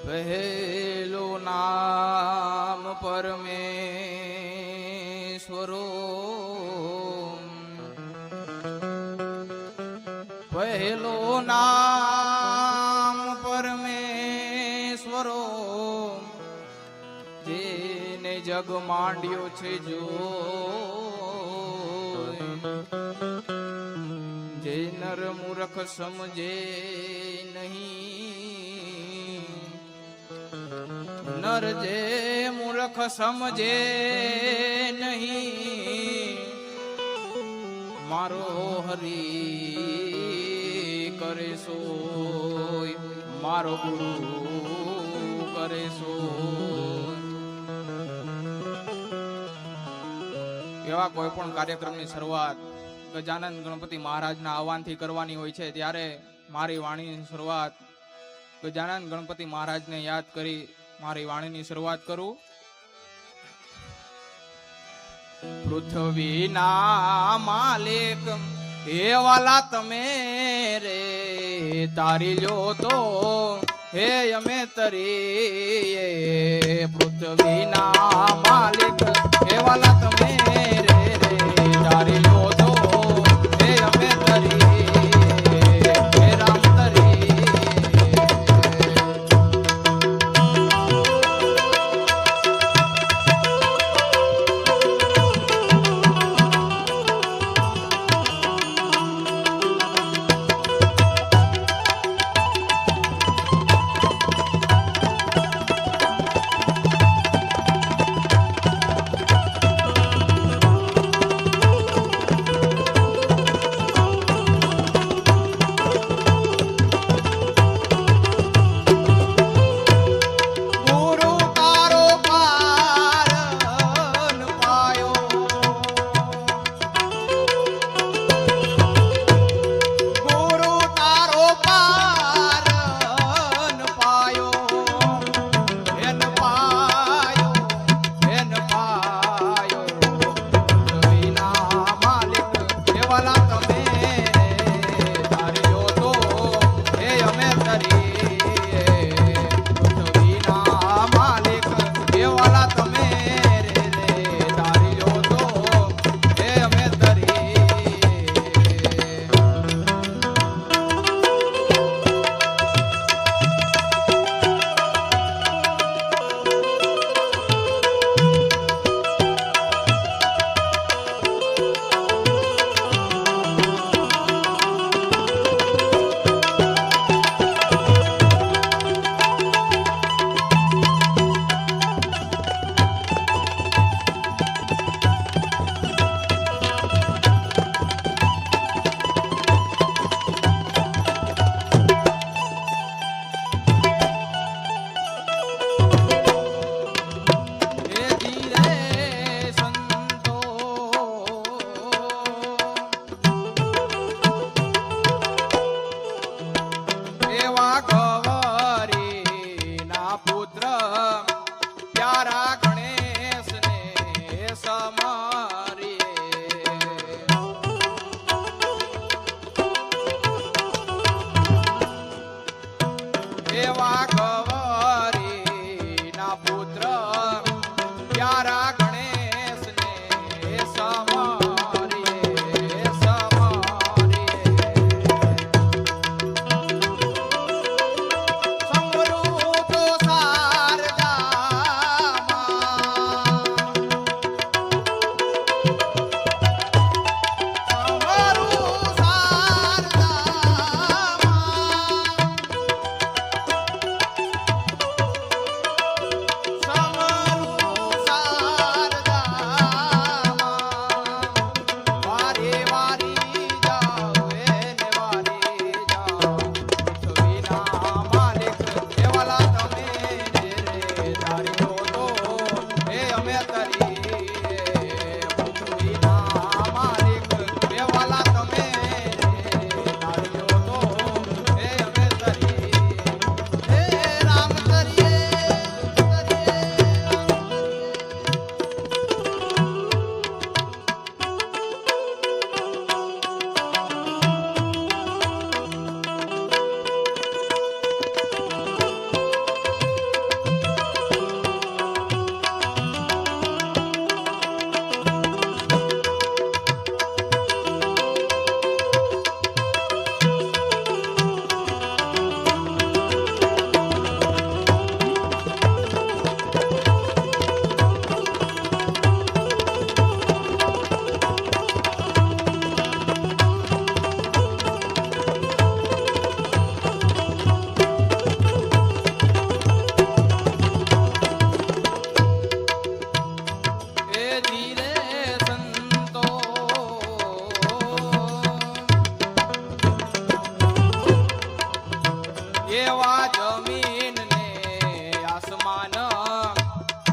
પહેલું નામ પરમેશ્વરો, પહેલું નામ પરમેશ્વરો, જેને જગ માંડ્યો છે જો, જે નર મૂર્ખ સમજે નહીં, નર જે મૂર્ખ સમજે નહીં, મારો હરી કરે સોય, મારો ગુરુ કરે સોય. એવા કોઈ પણ કાર્યક્રમની શરૂઆત ગજાનંદ ગણપતિ મહારાજના આહવાનથી કરવાની હોય છે, ત્યારે મારી વાણીની શરૂઆત ગજાનંદ ગણપતિ મહારાજને યાદ કરી મારી વાણીની શરૂઆત કરું. પૃથ્વીના માલિક હે વાલા તમે રે, તારી લો તો હે અમે તરીએ. પૃથ્વીના માલિક હે વાલા તમે રે, તારી લો તો હે અમે તરીએ, હે રામ તરીએ. એવા જમીન ને આસમાન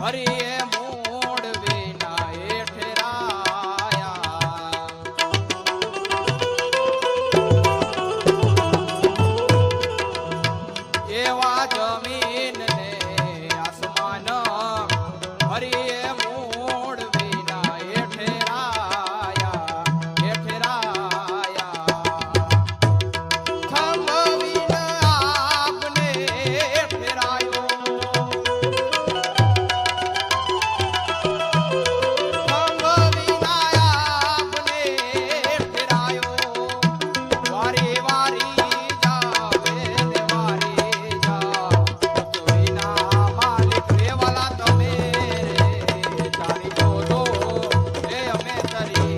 હરિએ મૂળ વિના એ ઠેરાયા. એવા જમીન ને આસમાન હરિએ મૂળ વિના એ ઠેરાયા, એ ઠેરાયા. થંભ આપને ફેરાયો, થંભ વિના આપને ફેરાયો. વારી વારી જાવે ને વારી જાવ, પૃથ્વીના માલિક રેવાલા તમે રે. જાણી જોજો એ અમે તરી,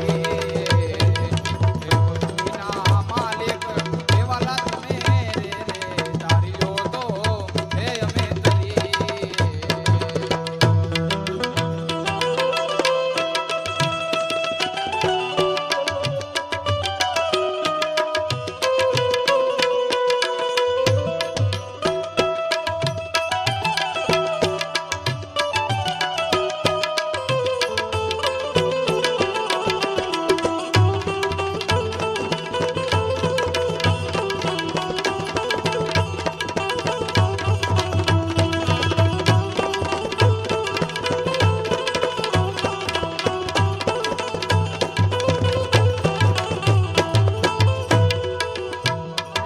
પૃથ્વીના માલિક રેવાલા તમે રે. જાણી જોજો એ અમે તરી.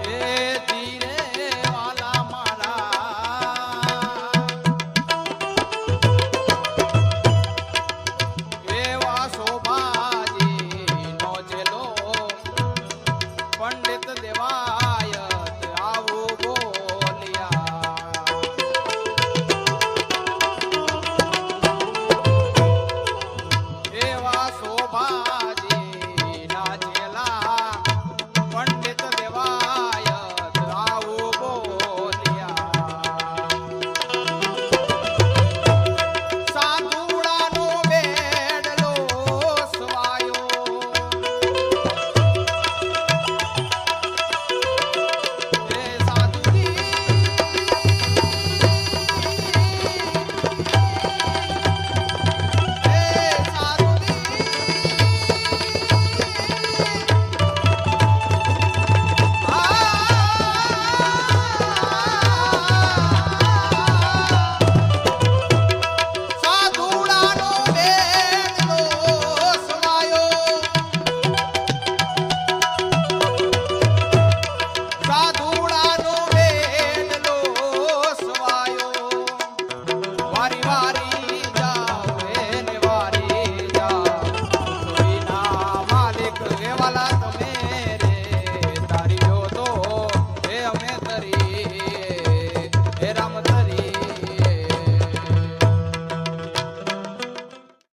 એ ધીરે વાલા મારા, એવા શોભાજી નો ચેલો પંડિત દેવા